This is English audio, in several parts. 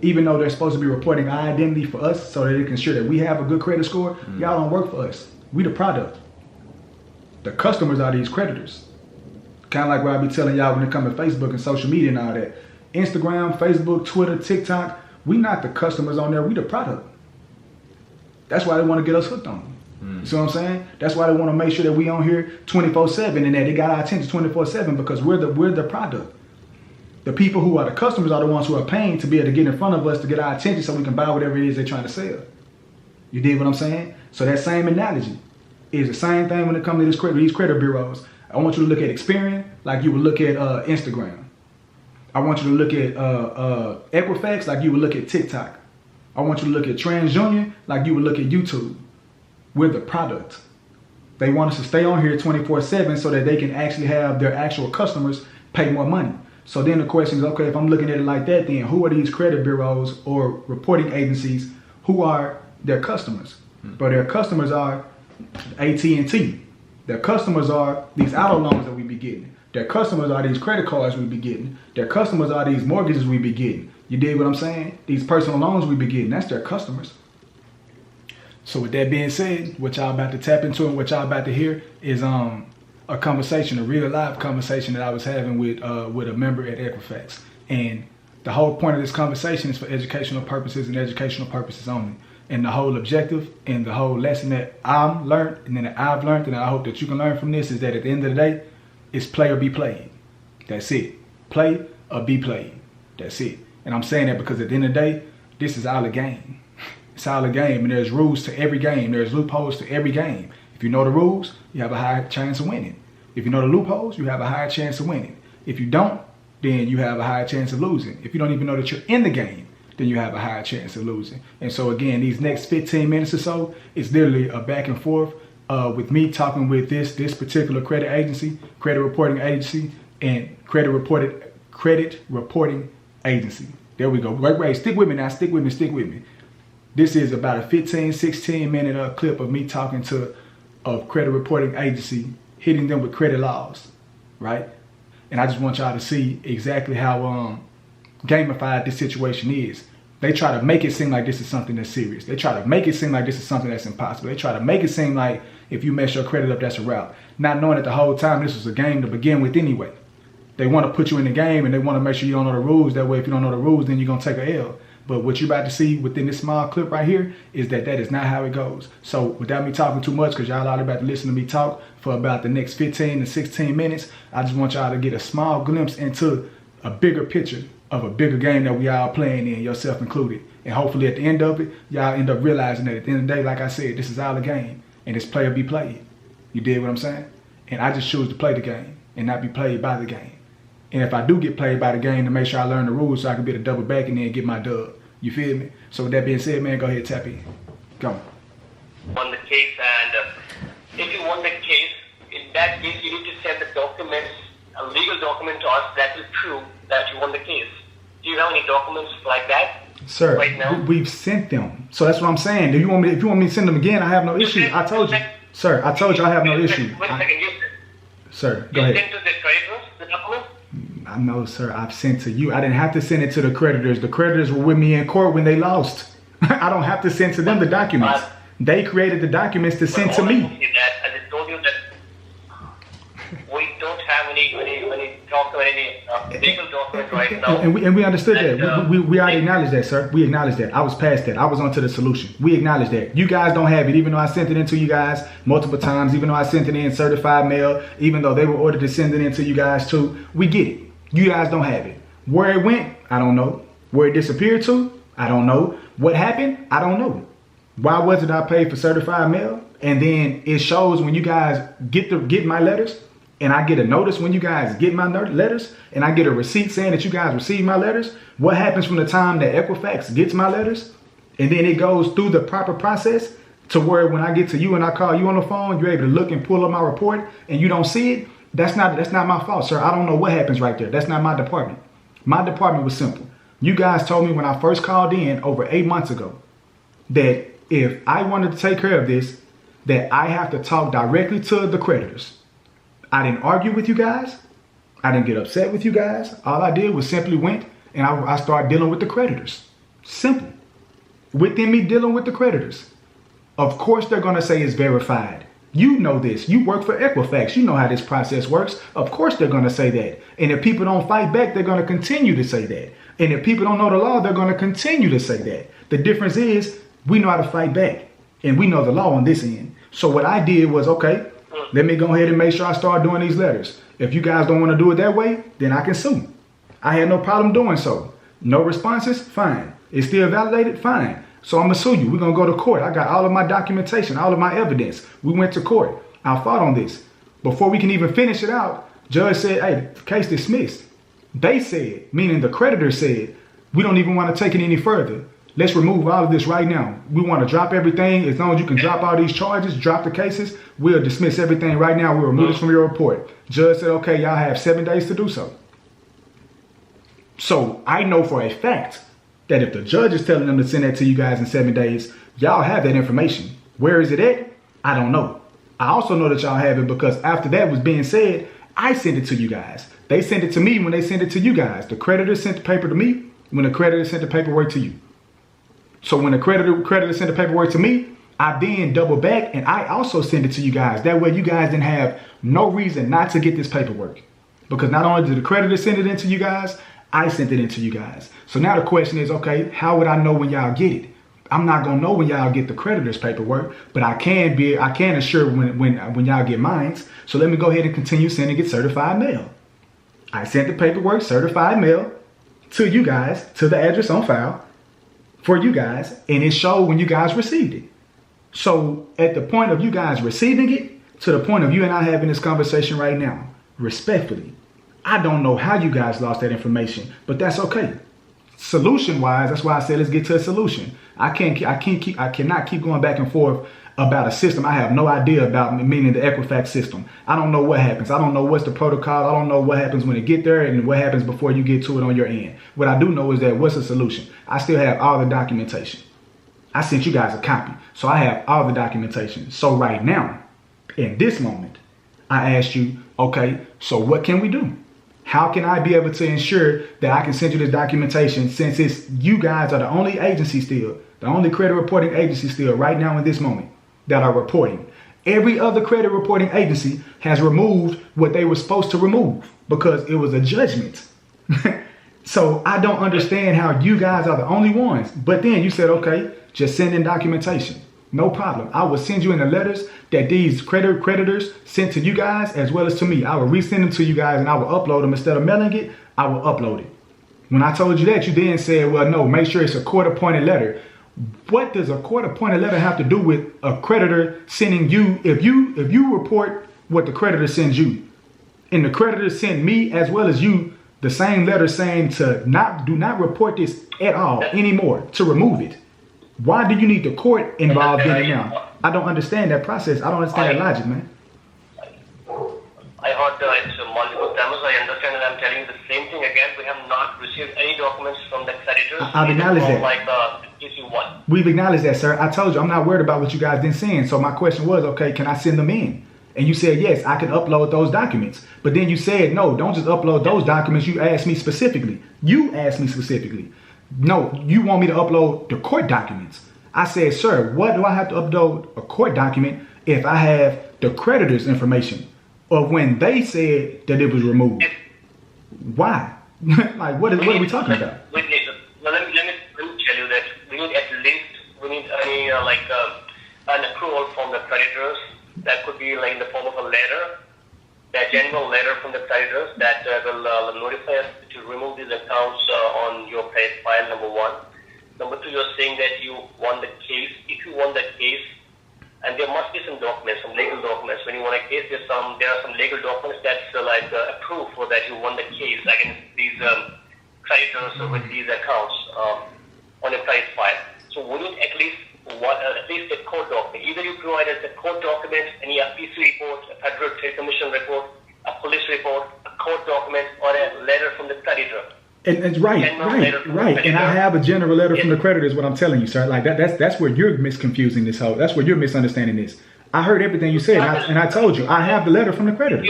even though they're supposed to be reporting our identity for us so that they can ensure that we have a good credit score, y'all don't work for us. We the product. The customers are these creditors. Kind of like what I be telling y'all when it comes to Facebook and social media and all that. Instagram, Facebook, Twitter, TikTok, we not the customers on there, we the product. That's why they want to get us hooked on them. You see what I'm saying? That's why they want to make sure that we on here 24/7 and that they got our attention 24/7 because we're the product. The people who are the customers are the ones who are paying to be able to get in front of us to get our attention so we can buy whatever it is they're trying to sell. You dig what I'm saying? So that same analogy is the same thing when it comes to these credit bureaus. I want you to look at Experian like you would look at Instagram. I want you to look at Equifax like you would look at TikTok. I want you to look at TransUnion like you would look at YouTube. We're the product. They want us to stay on here 24/7 so that they can actually have their actual customers pay more money. So then the question is, okay, if I'm looking at it like that, then who are these credit bureaus or reporting agencies? Who are their customers? But their customers are AT&T. Their customers are these auto loans that we be getting. Their customers are these credit cards we be getting. Their customers are these mortgages we be getting. You dig what I'm saying? These personal loans we be getting, that's their customers. So with that being said, what y'all about to tap into and what y'all about to hear is a conversation, a real live conversation that I was having with a member at Equifax. And the whole point of this conversation is for educational purposes and educational purposes only. And the whole objective and the whole lesson that I've learned and that I've learned and I hope that you can learn from this is that at the end of the day, it's play or be played. That's it. Play or be played. That's it. And I'm saying that because at the end of the day, this is all a game. It's all a game, and there's rules to every game. There's loopholes to every game. If you know the rules, you have a higher chance of winning. If you know the loopholes, you have a higher chance of winning. If you don't, then you have a higher chance of losing. If you don't even know that you're in the game, then you have a higher chance of losing. And so again, these next 15 minutes or so, it's literally a back and forth with me talking with this particular credit agency, credit reporting agency, and credit reporting agency. There we go. Wait, stick with me now. Stick with me. This is about a 15, 16 minute clip of me talking to a credit reporting agency, hitting them with credit laws, right? And I just want y'all to see exactly how gamified this situation is. They try to make it seem like this is something that's serious. They try to make it seem like this is something that's impossible. They try to make it seem like if you mess your credit up, that's a route. Not knowing that the whole time this was a game to begin with anyway. They want to put you in the game and they want to make sure you don't know the rules. That way, if you don't know the rules, then you're going to take a L. But what you're about to see within this small clip right here is that is not how it goes. So without me talking too much, because y'all are about to listen to me talk for about the next 15 to 16 minutes, I just want y'all to get a small glimpse into a bigger picture of a bigger game that we all playing in, yourself included. And hopefully at the end of it, y'all end up realizing that at the end of the day, like I said, this is all a game and it's play or be played. You dig what I'm saying? And I just choose to play the game and not be played by the game. And if I do get played by the game, to make sure I learn the rules so I can be able to double back and then get my dub. You feel me? So with that being said, man, go ahead, tap in. Go. On the case, and if you want the case, in that case, you need to send the documents, a legal document to us that will prove that you won the case. Do you have any documents like that? Sir, right now? We've sent them. So that's what I'm saying. If you want me to send them again, I have no issue. I told you. Sir, I told you I have no issue. Wait a second, Sir, go ahead. You sent to the creditors, the document? I know, sir. I've sent to you. I didn't have to send it to the creditors. The creditors were with me in court when they lost. I don't have to send to them the documents. They created the documents to send to me. As I told you that we don't have any legal document right now. And we understood that. We already acknowledged that, sir. We acknowledged that. I was past that. I was onto the solution. We acknowledged that. You guys don't have it, even though I sent it in to you guys multiple times, even though I sent it in certified mail, even though they were ordered to send it in to you guys too. We get it. You guys don't have it. Where it went, I don't know. Where it disappeared to, I don't know. What happened, I don't know. Why wasn't I paid for certified mail? And then it shows when you guys get my letters, and I get a notice when you guys get my letters, and I get a receipt saying that you guys received my letters. What happens from the time that Equifax gets my letters, and then it goes through the proper process to where when I get to you and I call you on the phone, you're able to look and pull up my report, and you don't see it? That's not my fault, sir. I don't know what happens right there. That's not my department. My department was simple. You guys told me when I first called in over 8 months ago that if I wanted to take care of this, that I have to talk directly to the creditors. I didn't argue with you guys. I didn't get upset with you guys. All I did was simply went and I started dealing with the creditors. Simple. Within me dealing with the creditors, of course they're going to say it's verified. You know this. You work for Equifax. You know how this process works. Of course they're going to say that. And if people don't fight back, they're going to continue to say that. And if people don't know the law, they're going to continue to say that. The difference is we know how to fight back. And we know the law on this end. So what I did was, okay, let me go ahead and make sure I start doing these letters. If you guys don't want to do it that way, then I can sue. I had no problem doing so. No responses? Fine. It's still validated? Fine. So I'm going to sue you. We're going to go to court. I got all of my documentation, all of my evidence. We went to court. I fought on this. Before we can even finish it out, judge said, hey, case dismissed. They said, meaning the creditor said, we don't even want to take it any further. Let's remove all of this right now. We want to drop everything. As long as you can drop all these charges, drop the cases, we'll dismiss everything right now. We'll remove this from your report. Judge said, okay, y'all have 7 days to do so. So I know for a fact that if the judge is telling them to send that to you guys in 7 days, y'all have that information. Where is it at? I don't know. I also know that y'all have it because after that was being said, I sent it to you guys. They sent it to me when they sent it to you guys. The creditor sent the paper to me when the creditor sent the paperwork to you. So when the creditor sent the paperwork to me, I then double back and I also send it to you guys. That way you guys didn't have no reason not to get this paperwork. Because not only did the creditor send it into you guys, I sent it into you guys. So now the question is, okay, how would I know when y'all get it? I'm not gonna know when y'all get the creditor's paperwork, but I can assure when y'all get mine. So let me go ahead and continue sending it certified mail. I sent the paperwork certified mail to you guys, to the address on file for you guys, and it showed when you guys received it. So at the point of you guys receiving it, to the point of you and I having this conversation right now, respectfully, I don't know how you guys lost that information, but that's okay. Solution wise, that's why I said let's get to a solution. I cannot keep going back and forth about a system I have no idea about, meaning the Equifax system. I don't know what happens. I don't know what's the protocol. I don't know what happens when it get there and what happens before you get to it on your end. What I do know is that what's the solution? I still have all the documentation. I sent you guys a copy, so I have all the documentation. So right now, in this moment, I asked you, okay, so what can we do? How can I be able to ensure that I can send you this documentation since you guys are the only agency still, the only credit reporting agency still right now in this moment that are reporting. Every other credit reporting agency has removed what they were supposed to remove because it was a judgment. So I don't understand how you guys are the only ones. But then you said, okay, just send in documentation. No problem. I will send you in the letters that these creditors sent to you guys as well as to me. I will resend them to you guys and I will upload them. Instead of mailing it, I will upload it. When I told you that, you then said, well, no, make sure it's a court-appointed letter. What does a court-appointed letter have to do with a creditor sending you? If you report what the creditor sends you, and the creditor sent me as well as you the same letter saying to do not report this at all anymore, to remove it. Why do you need the court involved in it now? I don't understand that process. I don't understand that logic, man. I heard it multiple times. I understand, and I'm telling you the same thing again. We have not received any documents from the creditors. I've acknowledged that. Like PC1. We've acknowledged that, sir. I told you I'm not worried about what you guys been saying. So my question was, okay, can I send them in? And you said, yes, I can upload those documents. But then you said, no, don't just upload those documents. You asked me specifically. No, you want me to upload the court documents. I said, sir, what do I have to upload a court document if I have the creditor's information of when they said that it was removed? Why? Like, what are we talking about? Let me tell you that we need an approval from the creditors. That could be like in the form of a letter, a general letter from the creditors that will notify us to remove these accounts on your credit file, number one. Number two, you're saying that you won the case. If you won the case, and there must be some documents, some legal documents. When you won a case, there are some legal documents that's a proof for that you won the case against these creditors with these accounts on your credit file. So we need at least a court document. Either you provide us a court document, any PC report, a Federal Trade Commission report, a police report, a court document, or a letter from the creditor. And right. And I have a general letter from the creditor is what I'm telling you, sir. Like that's where you're misconfusing this whole. That's where you're misunderstanding this. I heard everything you said, and I told you I have the letter from the creditors.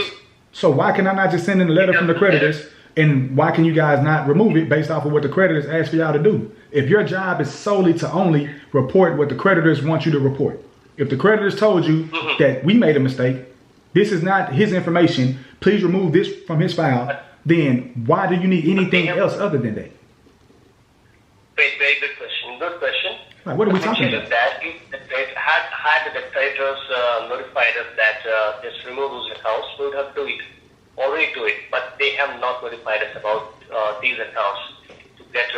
So why can I not just send in the letter from the creditors And why can you guys not remove it based off of what the creditors ask for y'all to do? If your job is solely to only report what the creditors want you to report. If the creditors told you that we made a mistake, this is not his information, please remove this from his file, then why do you need anything else other than that? Very good question. Good question. Like, what are we talking about? That had the creditors notified us that just remove those accounts, we would have already do it, but they have not notified us about these accounts to get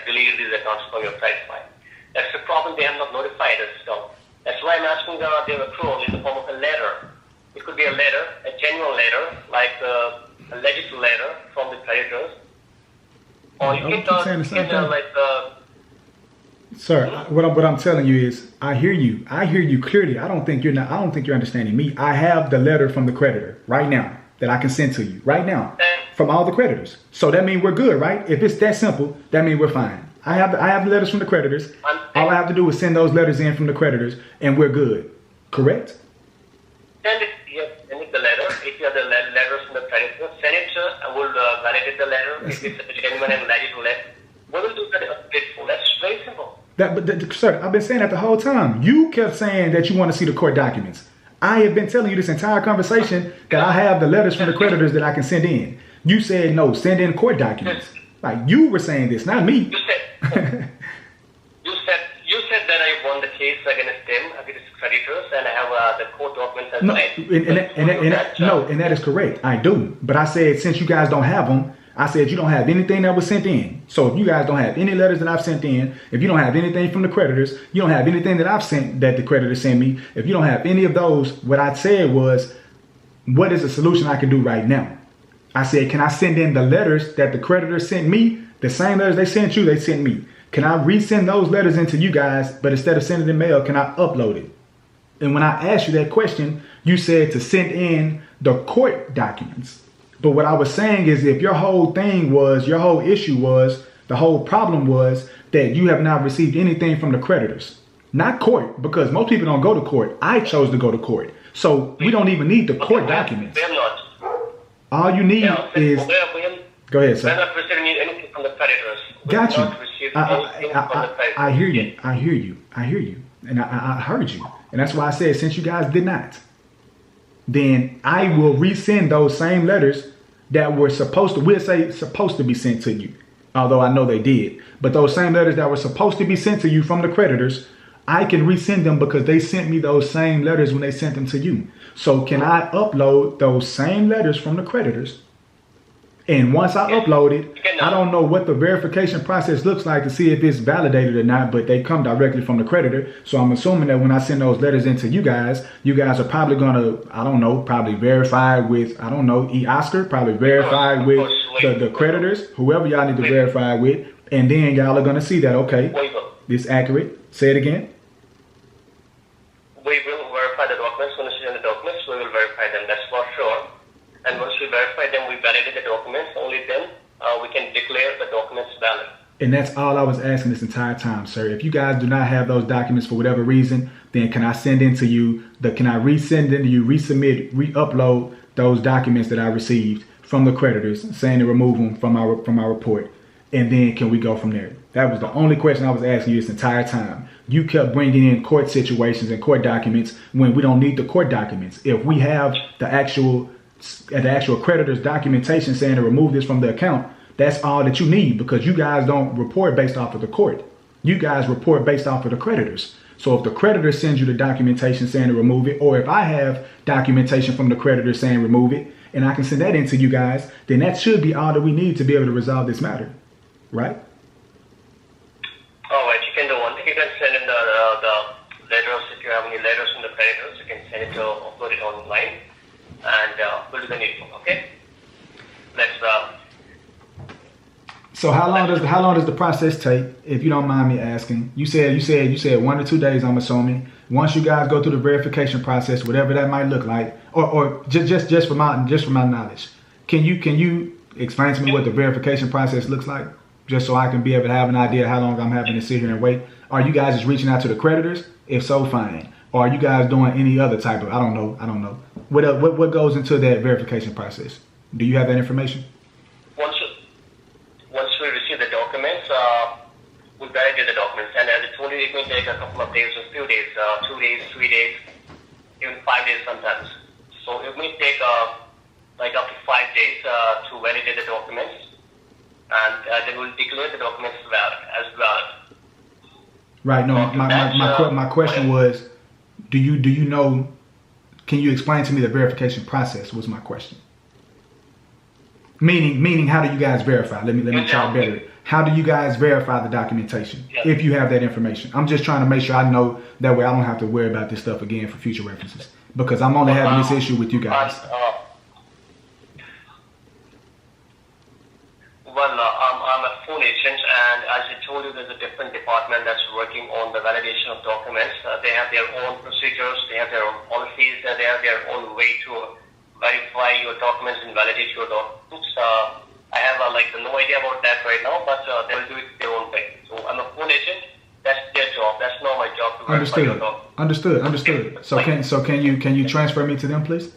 delete these accounts from your price file. That's the problem. They have not notified us. So that's why I'm asking their accrual in the form of a letter. It could be a letter, a genuine letter, like a legit letter from the creditors, or you can Sir, what I'm telling you is, I hear you clearly. I don't think you're understanding me. I have the letter from the creditor right now that I can send to you right now from all the creditors. So that means we're good, right? If it's that simple, that means we're fine. I have the letters from the creditors. All I have to do is send those letters in from the creditors, and we're good. Correct? Send it the letter. If you have the letters from the creditors, send it to us, and we'll validate the letter. If it's a genuine and legit letter, we will do that. That's very simple. Sir, I've been saying that the whole time. You kept saying that you want to see the court documents. I have been telling you this entire conversation that I have the letters from the creditors that I can send in. You said no, send in court documents. Like, you were saying this, not me. You said that I won the case against them, against creditors, and I have the court documents. And that is correct. I do. But I said, since you guys don't have them, I said you don't have anything that was sent in. So if you guys don't have any letters that I've sent in, if you don't have anything from the creditors, you don't have anything that I've sent that the creditors sent me, if you don't have any of those, what I said was, what is the solution I can do right now? I said, can I send in the letters that the creditors sent me? The same letters they sent you, they sent me. Can I resend those letters into you guys, but instead of sending in mail, can I upload it? And when I asked you that question, you said to send in the court documents. But what I was saying is, if your whole issue was, the whole problem was that you have not received anything from the creditors, not court, because most people don't go to court. I chose to go to court. So we don't even need the court documents. We have not. All you need is... Go ahead, sir. We have not received anything from the creditors. Got you. I hear you. And I heard you. And that's why I said, since you guys did not, then I will resend those same letters that were supposed to be sent to you, although I know they did. But those same letters that were supposed to be sent to you from the creditors, I can resend them because they sent me those same letters when they sent them to you. So can I upload those same letters from the creditors? And once I upload it, I don't know what the verification process looks like to see if it's validated or not, but they come directly from the creditor. So I'm assuming that when I send those letters into you guys are probably going to, probably verify with, eOscar, probably verify with the creditors, whoever y'all need to verify with. And then y'all are going to see that, okay, this accurate. Say it again. We will verify the documents. When you send the documents, we will verify them. That's for sure. And once we verify them, we validate the documents. Only then we can declare the documents valid. And that's all I was asking this entire time, sir. If you guys do not have those documents for whatever reason, then can I send into you, can I resend into you, resubmit, re-upload those documents that I received from the creditors saying to remove them from our report? And then can we go from there? That was the only question I was asking you this entire time. You kept bringing in court situations and court documents when we don't need the court documents. If we have the actual creditor's documentation saying to remove this from the account, that's all that you need, because you guys don't report based off of the court. You guys report based off of the creditors. So if the creditor sends you the documentation saying to remove it, or if I have documentation from the creditor saying remove it, and I can send that into you guys, then that should be all that we need to be able to resolve this matter, right? All right, you can do one thing. You can send in the letters. If you have any letters from the creditors, you can send it to upload it online. And we'll do the needful, okay? So how long does the process take, if you don't mind me asking? You said 1 to 2 days, I'm assuming. Once you guys go through the verification process, whatever that might look like, or just for my knowledge, can you explain to me what the verification process looks like, just so I can be able to have an idea how long I'm having to sit here and wait? Are you guys just reaching out to the creditors? If so, fine. Or are you guys doing any other type of, I don't know. What goes into that verification process? Do you have that information? validate the documents. And as I told you, it may take a couple of days or few days, 2 days, 3 days, even 5 days sometimes. So it may take like up to 5 days to validate the documents, and then we'll declare the documents as valid. Right. No, my question was, do you know? Can you explain to me the verification process? Was my question. Meaning, how do you guys verify? Let me try better. How do you guys verify the documentation if you have that information? I'm just trying to make sure I know, that way I don't have to worry about this stuff again for future references, because I'm only having this issue with you guys. I'm a phone agent, and as I told you, there's a different department that's working on the validation of documents. They have their own procedures, they have their own policies, and they have their own way to verify your documents and validate your documents. I have no idea about that right now, but they will do it their own way. So I'm a phone agent. That's their job. That's not my job to verify your documents. Understood. So can you transfer me to them, please?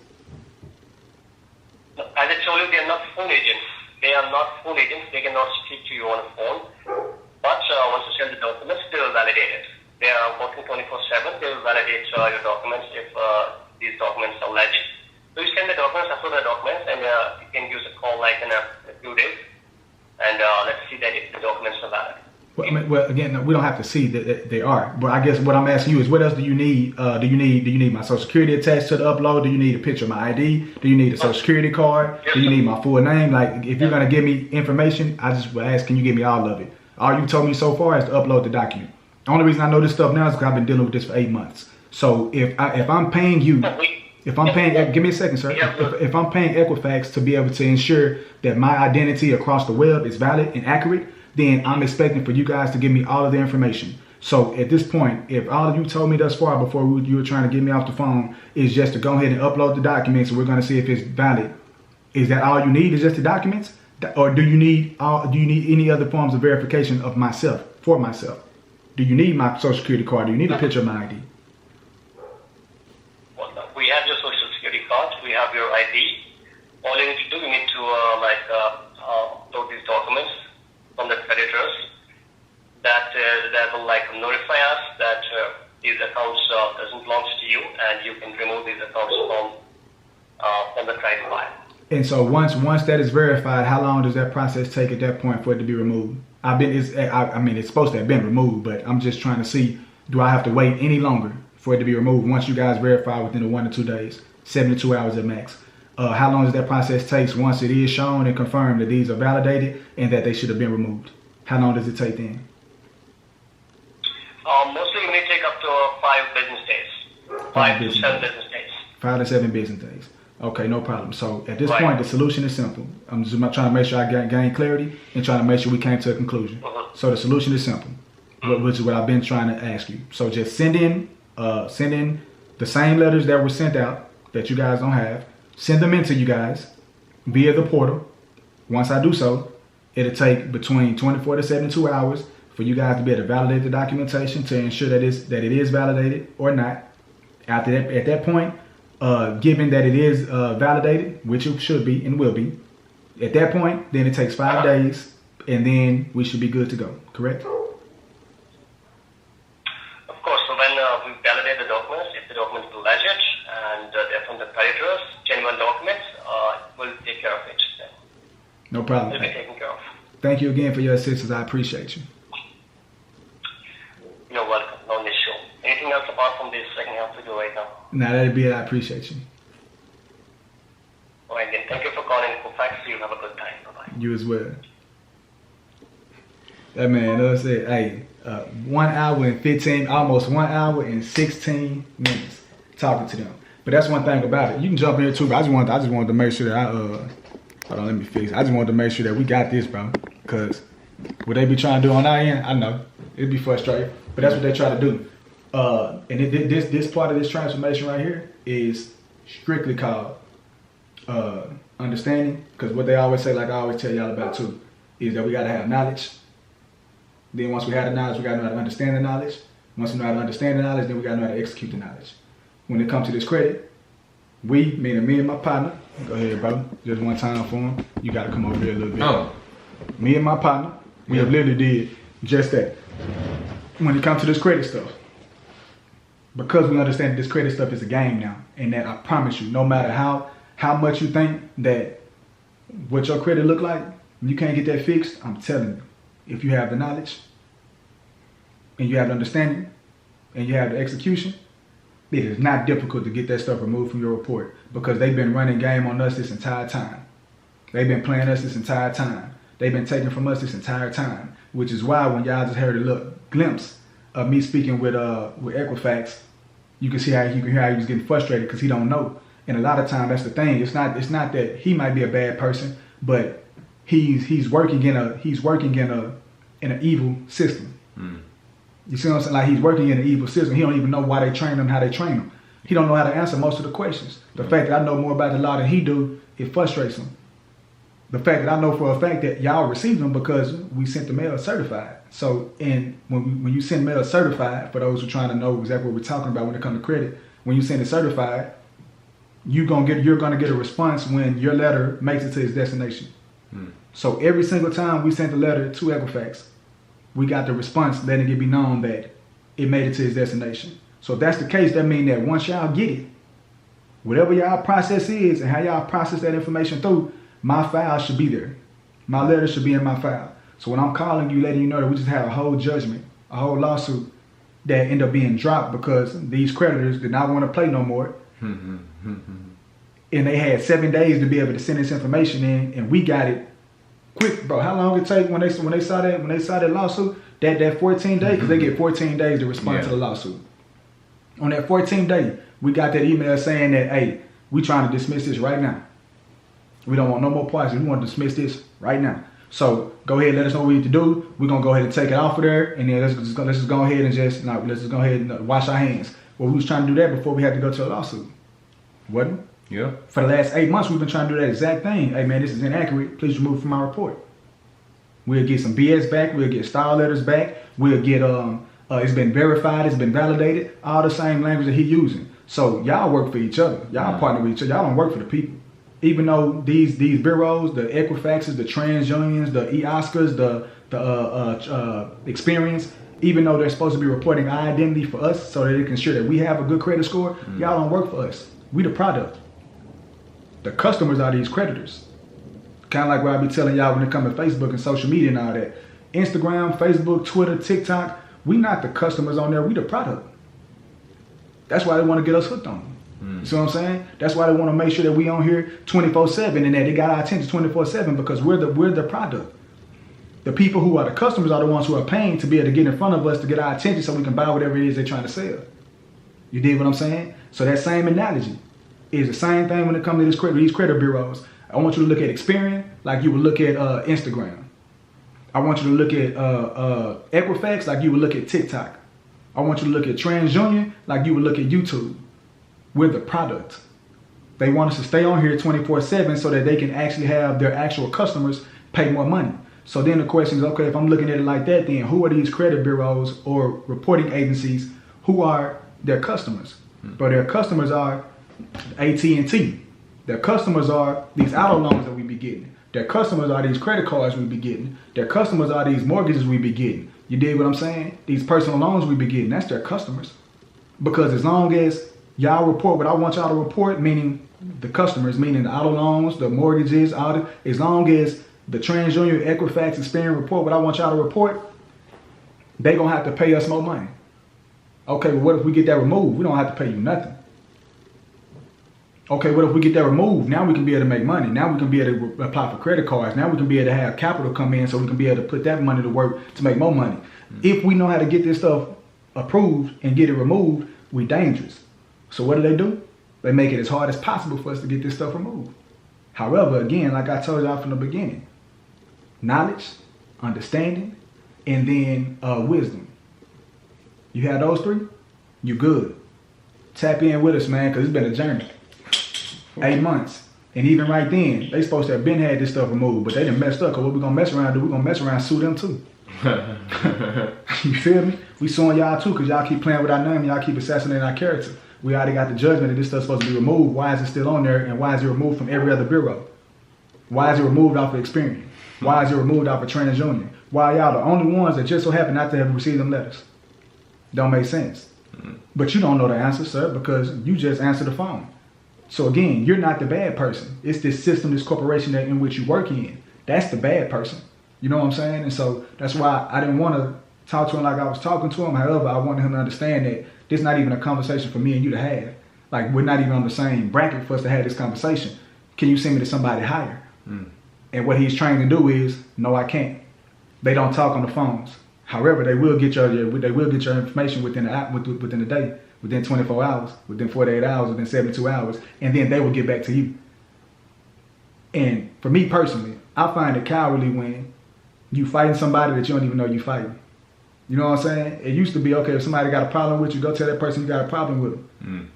As I told you, they are not phone agents. They are not phone agents. They cannot speak to you on the phone. But once you send the documents, they will validate it. They are working 24/7. They will validate your documents if these documents are legit. So you send the documents, upload the documents, and you can use a call in a few days, and let's see that if the documents are valid. Well, again, we don't have to see that they are. But I guess what I'm asking you is, what else do you need? Do you need my Social Security attached to the upload? Do you need a picture of my ID? Do you need a Social Security card? Do you need my full name? Like, if you're gonna give me information, I just will ask, can you give me all of it? All you told me so far is to upload the document. The only reason I know this stuff now is because I've been dealing with this for 8 months. So if I'm paying you, give me a second, sir. If I'm paying Equifax to be able to ensure that my identity across the web is valid and accurate, then I'm expecting for you guys to give me all of the information. So at this point, if all of you told me thus far before you were trying to get me off the phone is just to go ahead and upload the documents, and we're going to see if it's valid, is that all you need is just the documents? Or do you need any other forms of verification of myself, for myself? Do you need my Social Security card? Do you need a picture of my ID? Well, we have your Social Security card. We have your ID. All you need to do, you need to upload these documents from the creditors that will notify us that these accounts doesn't belong to you, and you can remove these accounts from the credit file. And so once that is verified, how long does that process take at that point for it to be removed? It's supposed to have been removed, but I'm just trying to see, do I have to wait any longer for it to be removed once you guys verify within the 1 to 2 days, 72 hours at max? How long does that process take once it is shown and confirmed that these are validated and that they should have been removed? How long does it take then? Mostly it may take up to 5 business days. 5 to 7 business days. 5 to 7 business days. Okay, no problem. So at this point, the solution is simple. I'm just trying to make sure I gain clarity and trying to make sure we came to a conclusion. So the solution is simple, which is what I've been trying to ask you. So just send in the same letters that were sent out that you guys don't have. Send them in to you guys via the portal. Once I do so, it'll take between 24 to 72 hours for you guys to be able to validate the documentation to ensure that it is validated or not. After that, at that point, given that it is validated, which it should be and will be, at that point, then it takes 5 days, and then we should be good to go. Correct? Of course. So when we validate the documents, if the documents are legit and they're from the creditors, genuine documents, we'll take care of it. No problem. It'll be taken care of. Thank you again for your assistance. I appreciate you. You're welcome. No issue. Anything else apart from this I can help you do right now? Nah, that'll be it. I appreciate you. All right, then. Thank you for calling Equifax. You have a good time. Bye-bye. You as well. That man, I said, hey, 1 hour and 15, almost 1 hour and 16 minutes talking to them. But that's one thing about it. You can jump in here too, but I just wanted to make sure that hold on, let me fix it. I just wanted to make sure that we got this, bro. Because what they be trying to do on our end, I know. It'd be frustrating. But that's what they try to do. And this part of this transformation right here is strictly called understanding. Because what they always say, like I always tell y'all about too, is that we got to have knowledge. Then once we have the knowledge, we got to know how to understand the knowledge. Once we know how to understand the knowledge, then we got to know how to execute the knowledge. When it comes to this credit, me and my partner, go ahead, bro. Just one time for him. You got to come over here a little bit. Oh. Me and my partner, we have literally did just that. when it comes to this credit stuff. Because we understand that this credit stuff is a game now. And that I promise you, no matter how much you think that what your credit look like, you can't get that fixed, I'm telling you, if you have the knowledge and you have the understanding and you have the execution, it is not difficult to get that stuff removed from your report, because they've been running game on us this entire time. They've been playing us this entire time. They've been taking from us this entire time, which is why when y'all just heard a little glimpse of me speaking with Equifax, you can hear how he was getting frustrated because he don't know. And a lot of time that's the thing. It's not that he might be a bad person, but he's working in an evil system. You see what I'm saying? Like, he's working in an evil system. He don't even know why they train him, how they train him. He don't know how to answer most of the questions. The fact that I know more about the law than he do, it frustrates him. The fact that I know for a fact that y'all received them because we sent the mail certified. So, and when you send mail certified, for those who are trying to know exactly what we're talking about when it comes to credit, when you send it certified, you're gonna get a response when your letter makes it to its destination. So every single time we sent the letter to Equifax, we got the response letting it be known that it made it to its destination. So if that's the case, that means that once y'all get it, whatever y'all process is and how y'all process that information through, my file should be there. My letter should be in my file. So when I'm calling you, letting you know that we just had a whole judgment, a whole lawsuit that ended up being dropped because these creditors did not want to play no more. And they had 7 days to be able to send this information in, and we got it quick, bro. How long it take when they saw that lawsuit? That 14 days, because they get 14 days to respond to the lawsuit. On that 14th day, we got that email saying that, hey, we trying to dismiss this right now. We don't want no more parties. We want to dismiss this right now. So go ahead, let us know what we need to do. We're gonna go ahead and take it off of there, and then let's just go ahead and wash our hands. Well, we was trying to do that before we had to go to a lawsuit, wasn't it? Yeah. For the last 8 months, we've been trying to do that exact thing. Hey man, this is inaccurate. Please remove it from my report. We'll get some BS back. We'll get style letters back. We'll get it's been verified. It's been validated. All the same language that he using. So y'all work for each other. Y'all partner with each other. Y'all don't work for the people. Even though these bureaus, the Equifaxes, the TransUnions, the eOscars, the Experience, even though they're supposed to be reporting our identity for us so that they can ensure that we have a good credit score, y'all don't work for us. We the product. The customers are these creditors. Kind of like what I be telling y'all when it comes to Facebook and social media and all that. Instagram, Facebook, Twitter, TikTok, we not the customers on there, we the product. That's why they want to get us hooked on them. You see what I'm saying? That's why they want to make sure that we on here 24/7 and that they got our attention 24/7, because we're the product. The people who are the customers are the ones who are paying to be able to get in front of us to get our attention so we can buy whatever it is they're trying to sell. You dig what I'm saying? So that same analogy is the same thing when it comes to these credit bureaus. I want you to look at Experian like you would look at Instagram. I want you to look at Equifax like you would look at TikTok. I want you to look at TransUnion like you would look at YouTube. We're the product. They want us to stay on here 24/7 so that they can actually have their actual customers pay more money. So then the question is, okay, if I'm looking at it like that, then who are these credit bureaus or reporting agencies? Who are their customers? But their customers are AT&T. Their customers are these auto loans that we be getting. Their customers are these credit cards we be getting. Their customers are these mortgages we be getting. You dig what I'm saying? These personal loans we be getting, that's their customers. Because as long as y'all report what I want y'all to report, meaning the customers, meaning the auto loans, the mortgages, as long as the TransUnion, Equifax, Experian report what I want y'all to report, they gonna have to pay us more money. Okay, well what if we get that removed? We don't have to pay you nothing. Okay, what if we get that removed? Now we can be able to make money. Now we can be able to apply for credit cards. Now we can be able to have capital come in so we can be able to put that money to work to make more money. If we know how to get this stuff approved and get it removed, we dangerous. So what do? They make it as hard as possible for us to get this stuff removed. However, again, like I told y'all from the beginning, knowledge, understanding, and then wisdom. You have those three, you good. Tap in with us, man, because it's been a journey. 8 months. And even right then, they supposed to have been had this stuff removed, but they done messed up, because what we gonna mess around do, we gonna mess around and sue them too. You feel me? We suing y'all too, because y'all keep playing with our name, y'all keep assassinating our character. We already got the judgment that this stuff's supposed to be removed. Why is it still on there, and why is it removed from every other bureau? Why is it removed off of Experian? Why is it removed off of TransUnion? Why y'all the only ones that just so happen not to have received them letters? Don't make sense. But you don't know the answer, sir, because you just answered the phone. So again, you're not the bad person. It's this system, this corporation that in which you work in. That's the bad person. You know what I'm saying? And so that's why I didn't want to talk to him like I was talking to him. However, I wanted him to understand that this is not even a conversation for me and you to have. Like, we're not even on the same bracket for us to have this conversation. Can you send me to somebody higher? And what he's trying to do is, no, I can't. They don't talk on the phones. However, they will get your information within the day, within 24 hours, within 48 hours, within 72 hours, and then they will get back to you. And for me personally, I find it cowardly when you fighting somebody that you don't even know you fighting. You know what I'm saying? It used to be, okay, if somebody got a problem with you, go tell that person you got a problem with them.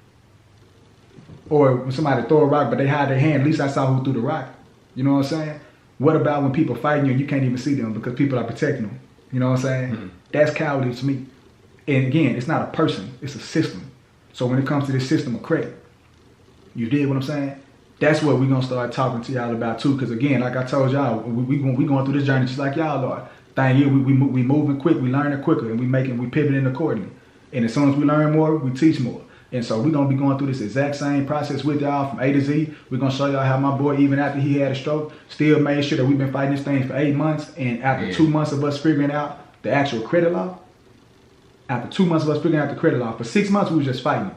Or when somebody throw a rock, but they hide their hand, at least I saw who threw the rock. You know what I'm saying? What about when people fighting you and you can't even see them because people are protecting them? You know what I'm saying? That's cowardly to me. And again, it's not a person, it's a system. So when it comes to this system of credit, you dig what I'm saying? That's what we're going to start talking to y'all about too. Because again, like I told y'all, we going through this journey just like y'all are. Thing is, we moving quick, we learning quicker, and we pivoting accordingly. And as soon as we learn more, we teach more. And so we're going to be going through this exact same process with y'all from A to Z. We're going to show y'all how my boy, even after he had a stroke, still made sure that we've been fighting this thing for 8 months. And after 2 months of us figuring out the actual credit law, after 2 months of us figuring out the credit law, for 6 months we were just fighting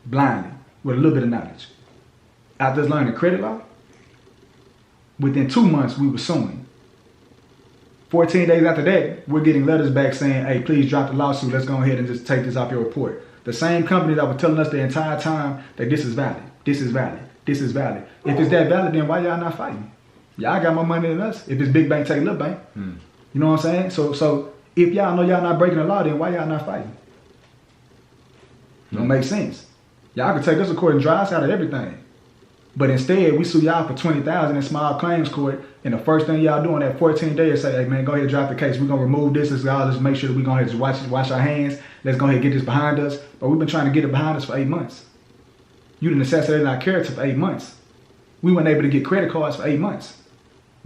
blindly with a little bit of knowledge. After us learning credit law, within 2 months we were suing. 14 days after that, we're getting letters back saying, hey, please drop the lawsuit. Let's go ahead and just take this off your report. The same company that was telling us the entire time that this is valid, this is valid, this is valid. If it's that valid, then why y'all not fighting? Y'all got more money than us. If it's big bank, take little bank. You know what I'm saying? So if y'all know y'all not breaking the law, then why y'all not fighting? Don't make sense. Y'all can take us to court and dry us out of everything. But instead, we sue y'all for $20,000 in small claims court, and the first thing y'all do in that 14 days is say, hey man, go ahead and drop the case. We're gonna remove this. Let's just make sure that we're gonna just wash our hands. Let's go ahead and get this behind us. But we've been trying to get it behind us for 8 months. You done assassinated our character for 8 months. We weren't able to get credit cards for 8 months.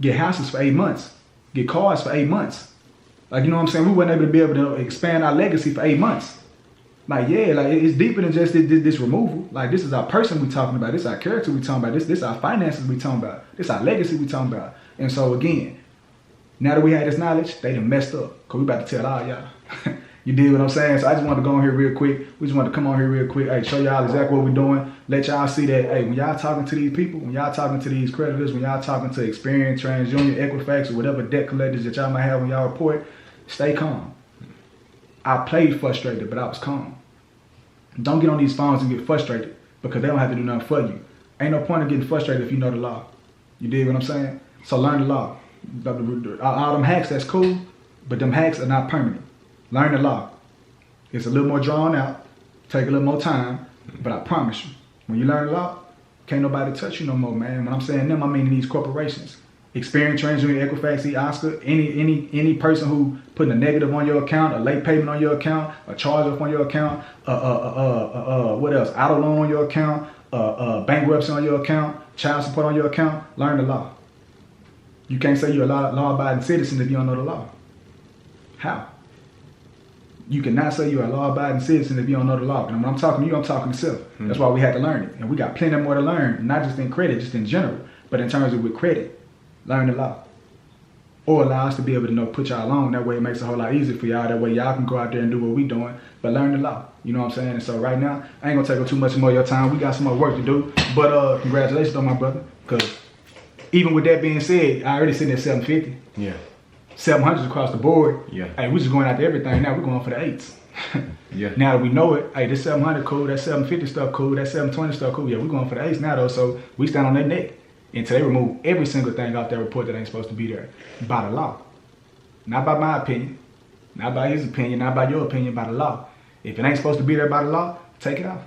Get houses for 8 months. Get cars for 8 months. Like, you know what I'm saying? We weren't able to be able to expand our legacy for 8 months. Like, yeah, like it's deeper than just this removal. Like, this is our person we talking about. This is our character we talking about. This our finances we talking about. This our legacy we talking about. And so again, now that we had this knowledge, they done messed up. Cause we about to tell all y'all. You dig what I'm saying? So I just wanted to go on here real quick. We just wanted to come on here real quick. Hey, show y'all exactly what we're doing. Let y'all see that, hey, when y'all talking to these people, when y'all talking to these creditors, when y'all talking to Experian, TransUnion, Equifax, or whatever debt collectors that y'all might have when y'all report, stay calm. I played frustrated, but I was calm. Don't get on these phones and get frustrated because they don't have to do nothing for you. Ain't no point in getting frustrated if you know the law. You dig what I'm saying? So learn the law. All them hacks, that's cool, but them hacks are not permanent. Learn the law. It's a little more drawn out, take a little more time, but I promise you, when you learn the law, can't nobody touch you no more, man. When I'm saying them, I mean these corporations. Experian, TransUnion, Equifax, Oscar, any person who putting a negative on your account, a late payment on your account, a charge off on your account, what else? Auto loan on your account, bankruptcy on your account, child support on your account. Learn the law. You can't say you're a law-abiding citizen if you don't know the law. How? You cannot say you're a law-abiding citizen if you don't know the law. And when I'm talking to you, I'm talking to self. That's why we had to learn it. And we got plenty more to learn, not just in credit, just in general, but in terms of with credit. Learn the law. Or allow us to be able to know, put y'all on. That way it makes it a whole lot easier for y'all. That way y'all can go out there and do what we doing. But learn the law. You know what I'm saying? And so right now, I ain't gonna take up too much more of your time. We got some more work to do. But congratulations on my brother. Because even with that being said, I already sitting at 750. Yeah. 700s across the board. Yeah. Hey, we just going after everything. Now we're going for the 8s. Yeah. Now that we know it, hey, this 700 cool, that 750 stuff cool, that 720 stuff cool. Yeah, we're going for the 8s now though. So we stand on their neck until they remove every single thing off that report that ain't supposed to be there by the law. Not by my opinion, not by his opinion, not by your opinion, by the law. If it ain't supposed to be there by the law, take it off.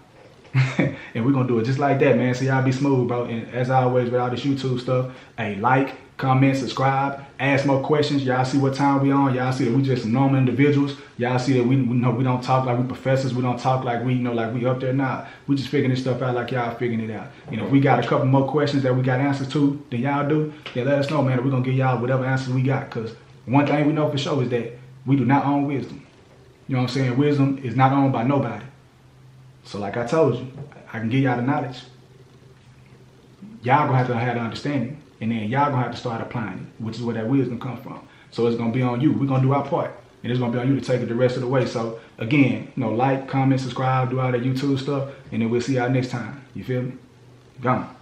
And we're gonna do it just like that, man. So y'all be smooth, bro. And as always, with all this YouTube stuff, hey, like, comment, subscribe, ask more questions. Y'all see what time we on. Y'all see that we just some normal individuals. Y'all see that we know we don't talk like we professors. We don't talk like we like we up there now. We just figuring this stuff out like y'all figuring it out. You know, if we got a couple more questions that we got answers to than y'all do, then let us know, man. We're gonna give y'all whatever answers we got. Cause one thing we know for sure is that we do not own wisdom. You know what I'm saying? Wisdom is not owned by nobody. So like I told you, I can give y'all the knowledge. Y'all gonna have the understanding, and then y'all gonna have to start applying it, which is where that wisdom comes from. So it's gonna be on you. We're gonna do our part, and it's gonna be on you to take it the rest of the way. So again, like, comment, subscribe, do all that YouTube stuff, and then we'll see y'all next time. You feel me? Gone.